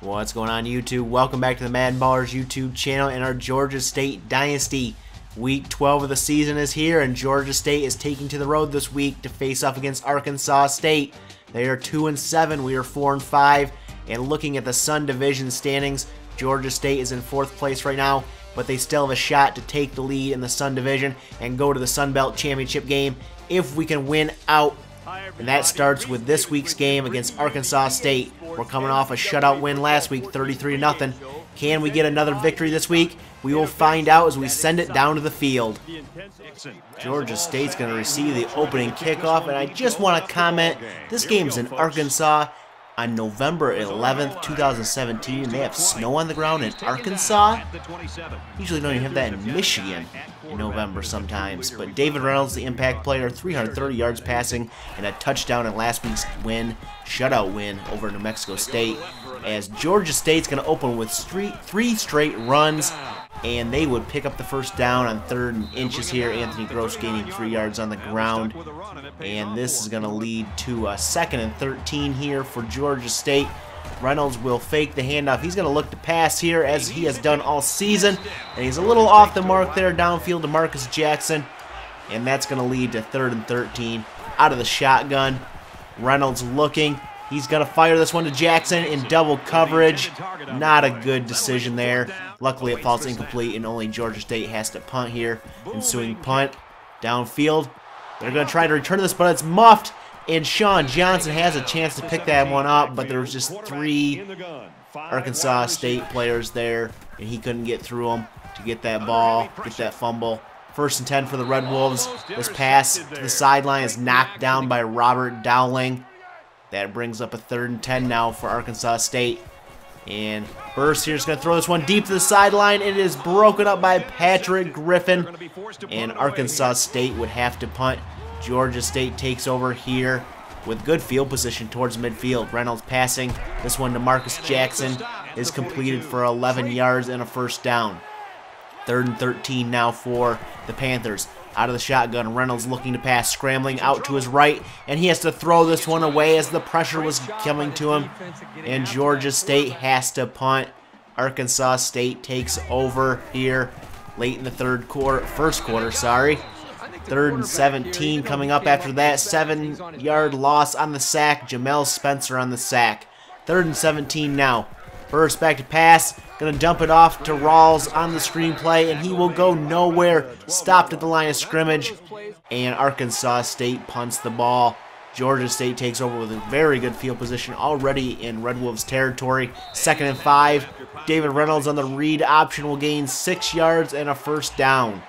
What's going on, YouTube? Welcome back to the MaddenBallerz YouTube channel and our Georgia State Dynasty. Week 12 of the season is here, and Georgia State is taking to the road this week to face off against Arkansas State. They are 2-7, we are 4-5, and looking at the Sun Division standings, Georgia State is in 4th place right now, but they still have a shot to take the lead in the Sun Division and go to the Sun Belt Championship game if we can win out. And that starts with this week's game against Arkansas State. We're coming off a shutout win last week, 33-0. Can we get another victory this week? We will find out as we send it down to the field. Georgia State's going to receive the opening kickoff, and I just want to comment, this game's in Arkansas on November 11th, 2017, and they have snow on the ground in Arkansas. Usually don't even have that in Michigan in November sometimes. But David Reynolds, the impact player, 330 yards passing and a touchdown in last week's shutout win over New Mexico State. As Georgia State's going to open with three straight runs, and they would pick up the first down on 3rd and inches here. Anthony Gross gaining 3 yards on the ground. And this is going to lead to a 2nd and 13 here for Georgia State. Reynolds will fake the handoff. He's going to look to pass here as he has done all season. And he's a little off the mark there downfield to Marcus Jackson. And that's going to lead to 3rd and 13 out of the shotgun. Reynolds looking. He's going to fire this one to Jackson in double coverage. Not a good decision there. Luckily, it falls incomplete, and only Georgia State has to punt here. Ensuing punt downfield. They're going to try to return this, but it's muffed, and Sean Johnson has a chance to pick that one up, but there was just 3 Arkansas State players there, and he couldn't get through them to get that ball, get that fumble. 1st and 10 for the Red Wolves. This pass to the sideline is knocked down by Robert Dowling. That brings up a 3rd and 10 now for Arkansas State. And Burst here is going to throw this one deep to the sideline. It is broken up by Patrick Griffin. And Arkansas State would have to punt. Georgia State takes over here with good field position towards midfield. Reynolds passing. This one to Marcus Jackson is completed for 11 yards and a first down. 3rd and 13 now for the Panthers. Out of the shotgun, Reynolds looking to pass, scrambling out to his right, and he has to throw this one away as the pressure was coming to him, and Georgia State has to punt. Arkansas State takes over here late in the first quarter, 3rd and 17 coming up after that. 7-yard loss on the sack. Jamel Spencer on the sack. 3rd and 17 now. Burst back to pass. Going to dump it off to Rawls on the screenplay, and he will go nowhere. Stopped at the line of scrimmage, and Arkansas State punts the ball. Georgia State takes over with a very good field position already in Red Wolves territory. 2nd and 5. David Reynolds on the read option will gain 6 yards and a first down.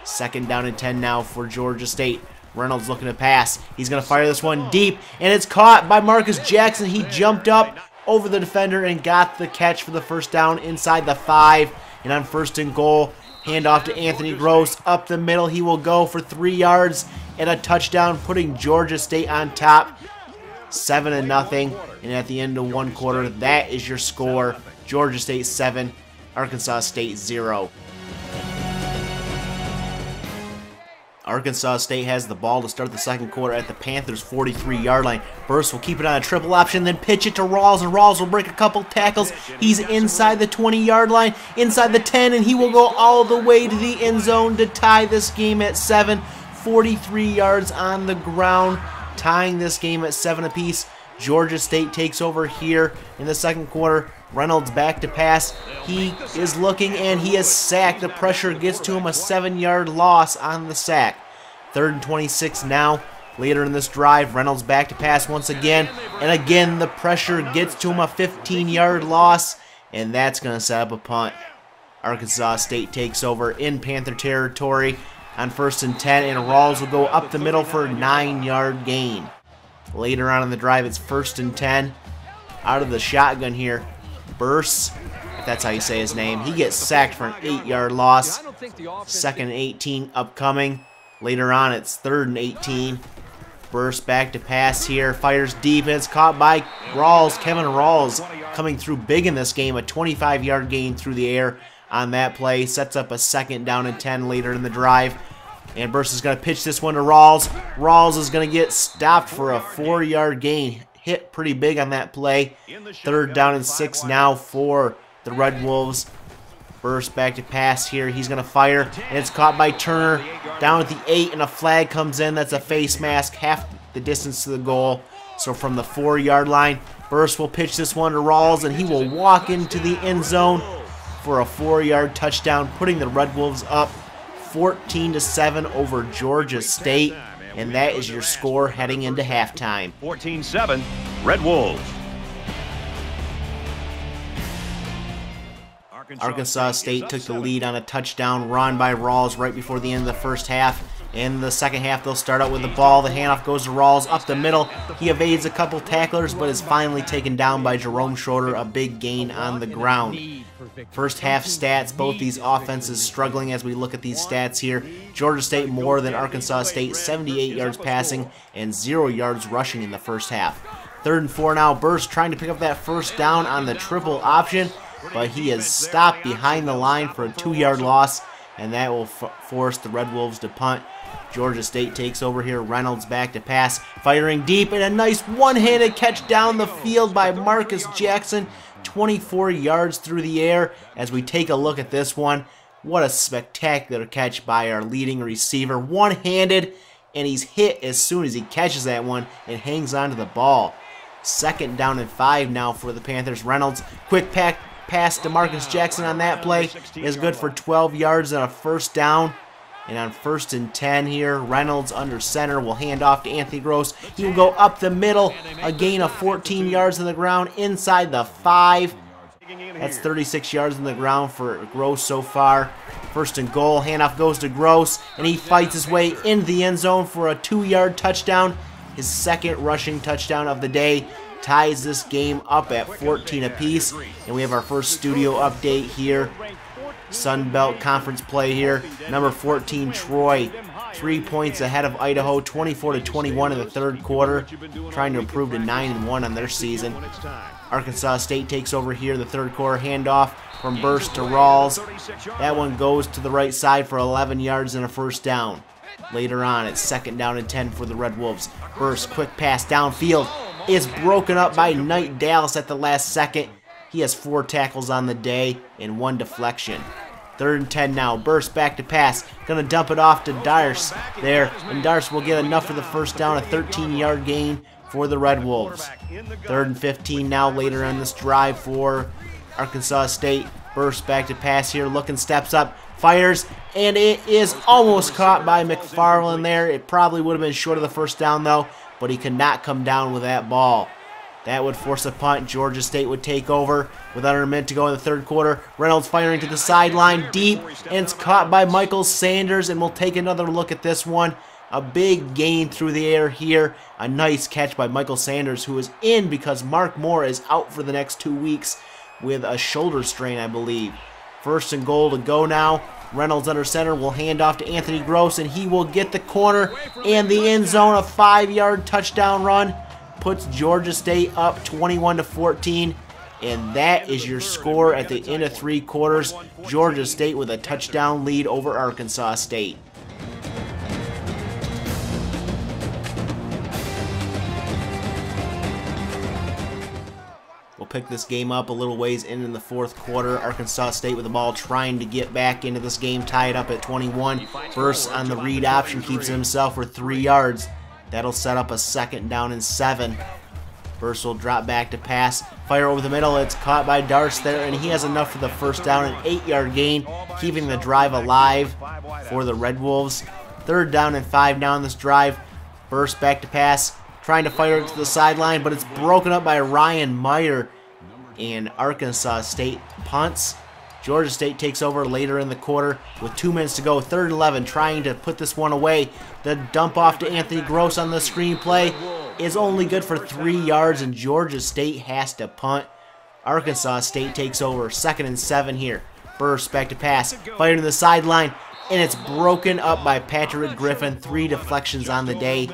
2nd down and 10 now for Georgia State. Reynolds looking to pass. He's going to fire this one deep, and it's caught by Marcus Jackson. He jumped up over the defender and got the catch for the first down inside the 5. And on 1st and goal, handoff to Anthony Gross. Up the middle, he will go for 3 yards and a touchdown, putting Georgia State on top, 7-0. And at the end of 1 quarter, that is your score. Georgia State 7, Arkansas State 0. Arkansas State has the ball to start the 2nd quarter at the Panthers' 43-yard line. Burst will keep it on a triple option, then pitch it to Rawls, and Rawls will break a couple tackles. He's inside the 20-yard line, inside the 10, and he will go all the way to the end zone to tie this game at 7. 43 yards on the ground, tying this game at 7 apiece. Georgia State takes over here in the 2nd quarter. Reynolds back to pass. He is looking, and he is sacked. The pressure gets to him, a 7-yard loss on the sack. 3rd and 26 now. Later in this drive, Reynolds back to pass once again. And again, the pressure gets to him, a 15-yard loss. And that's going to set up a punt. Arkansas State takes over in Panther territory on 1st and 10. And Rawls will go up the middle for a 9-yard gain. Later on in the drive, it's 1st and 10. Out of the shotgun here. Burst, if that's how you say his name, he gets sacked for an 8-yard loss. 2nd and 18 upcoming. Later on, it's 3rd and 18. Burst back to pass here, fires deep, and it's caught by Rawls. Kevin Rawls coming through big in this game, a 25-yard gain through the air on that play. Sets up a 2nd down and 10 later in the drive. And Burst is going to pitch this one to Rawls. Rawls is going to get stopped for a 4-yard gain. hit pretty big on that play. 3rd down and 6 now for the Red Wolves. Burst back to pass here. He's going to fire, and it's caught by Turner. Down at the 8, and a flag comes in. That's a face mask, half the distance to the goal. So from the 4-yard line, Burst will pitch this one to Rawls, and he will walk into the end zone for a 4-yard touchdown, putting the Red Wolves up 14-7 over Georgia State. And that is your score heading into halftime. 14-7, Red Wolves. Arkansas State took the lead on a touchdown run by Rawls right before the end of the first half. In the second half, they'll start out with the ball. The handoff goes to Rawls up the middle. He evades a couple tacklers, but is finally taken down by Jerome Schroeder, a big gain on the ground. First half stats, both these offenses struggling as we look at these stats here. Georgia State more than Arkansas State, 78 yards passing and 0 yards rushing in the first half. 3rd and 4 now. Burst trying to pick up that first down on the triple option, but he is stopped behind the line for a 2-yard loss, and that will force the Red Wolves to punt. Georgia State takes over here. Reynolds back to pass, firing deep, and a nice one-handed catch down the field by Marcus Jackson, 24 yards through the air. As we take a look at this one, what a spectacular catch by our leading receiver. One-handed, and he's hit as soon as he catches that one and hangs on to the ball. 2nd down and 5 now for the Panthers. Reynolds, quick pass to Marcus Jackson on that play is good for 12 yards and a 1st down. And on 1st and 10 here, Reynolds under center will hand off to Anthony Gross. He will go up the middle, a gain of 14 yards on the ground inside the 5. That's 36 yards on the ground for Gross so far. 1st and goal, handoff goes to Gross, and he fights his way into the end zone for a 2-yard touchdown. His 2nd rushing touchdown of the day ties this game up at 14 apiece. And we have our first studio update here. Sun Belt Conference play here. Number 14, Troy, 3 points ahead of Idaho, 24-21 in the 3rd quarter, trying to improve to 9-1 on their season. Arkansas State takes over here in the 3rd quarter. Handoff from Burst to Rawls. That one goes to the right side for 11 yards and a 1st down. Later on, it's 2nd down and 10 for the Red Wolves. Burst, quick pass downfield. Is broken up by Knight Dallas at the last second. He has 4 tackles on the day and 1 deflection. 3rd and 10 now. Burst back to pass. Gonna dump it off to Darce there. And Darce will get enough for the 1st down. A 13-yard gain for the Red Wolves. 3rd and 15 now later on this drive for Arkansas State. Burst back to pass here. Looking, steps up. Fires. And it is almost caught by McFarland there. It probably would have been short of the 1st down though. But he could not come down with that ball. That would force a punt. Georgia State would take over with under a minute to go in the 3rd quarter. Reynolds firing to the sideline deep, and it's caught by Michael Sanders, and we'll take another look at this one. A big gain through the air here. A nice catch by Michael Sanders, who is in because Mark Moore is out for the next 2 weeks with a shoulder strain, I believe. 1st and goal to go now. Reynolds under center will hand off to Anthony Gross, and he will get the corner and the end zone. A 5-yard touchdown run puts Georgia State up 21-14, and that is your score at the end of 3 quarters. Georgia State with a touchdown lead over Arkansas State. We'll pick this game up a little ways in the 4th quarter. Arkansas State with the ball trying to get back into this game, tied up at 21. Burst on the read option keeps himself for 3 yards. That'll set up a 2nd down and 7. Burst will drop back to pass. Fire over the middle. It's caught by Darce there, and he has enough for the 1st down, an 8-yard gain, keeping the drive alive for the Red Wolves. 3rd down and 5 now in this drive. Burst back to pass, trying to fire it to the sideline, but it's broken up by Ryan Meyer, and Arkansas State punts. Georgia State takes over later in the quarter with 2 minutes to go. 3rd and 11, trying to put this one away. The dump off to Anthony Gross on the screenplay is only good for 3 yards, and Georgia State has to punt. Arkansas State takes over. 2nd and 7 here. Burst back to pass. Fired to the sideline, and it's broken up by Patrick Griffin. 3 deflections on the day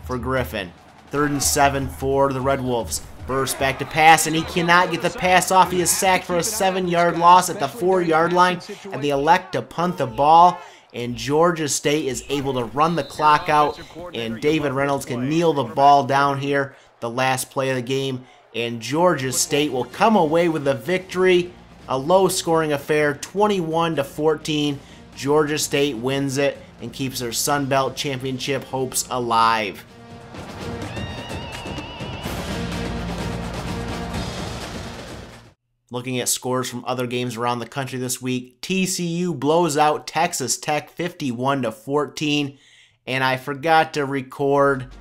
for Griffin. 3rd and 7 for the Red Wolves. Burst back to pass, and he cannot get the pass off. He is sacked for a 7-yard loss at the 4-yard line, and they elect to punt the ball, and Georgia State is able to run the clock out, and David Reynolds can kneel the ball down here. the last play of the game, and Georgia State will come away with the victory. A low-scoring affair, 21-14. Georgia State wins it and keeps their Sun Belt Championship hopes alive. Looking at scores from other games around the country this week, TCU blows out Texas Tech 51-14. And I forgot to record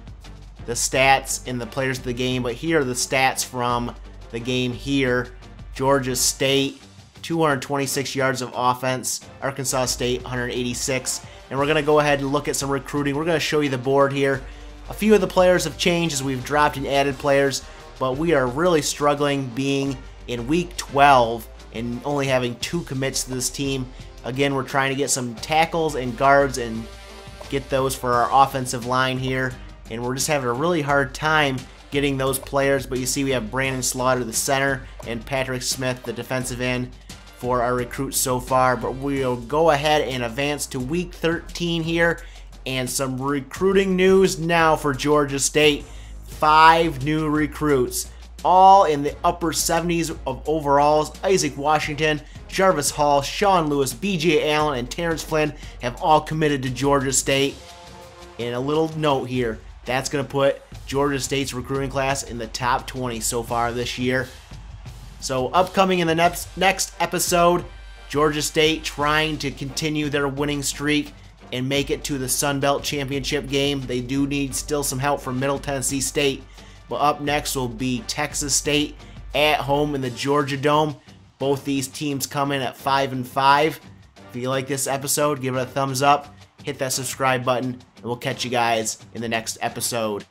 the stats and the players of the game, but here are the stats from the game here. Georgia State, 226 yards of offense. Arkansas State, 186. And we're going to go ahead and look at some recruiting. We're going to show you the board here. A few of the players have changed as we've dropped and added players, but we are really struggling being in week 12 and only having 2 commits to this team. Again, we're trying to get some tackles and guards and get those for our offensive line here, and we're just having a really hard time getting those players. But you see we have Brandon Slaughter, the center, and Patrick Smith, the defensive end, for our recruits so far. But we'll go ahead and advance to week 13 here, and some recruiting news now for Georgia State. 5 new recruits, all in the upper 70s of overalls. Isaac Washington, Jarvis Hall, Sean Lewis, BJ Allen, and Terrence Flynn have all committed to Georgia State. And a little note here, that's going to put Georgia State's recruiting class in the top 20 so far this year. So upcoming in the next episode, Georgia State trying to continue their winning streak and make it to the Sun Belt Championship game. They do need still some help from Middle Tennessee State. But up next will be Texas State at home in the Georgia Dome. Both these teams come in at 5-5. If you like this episode, give it a thumbs up, hit that subscribe button, and we'll catch you guys in the next episode.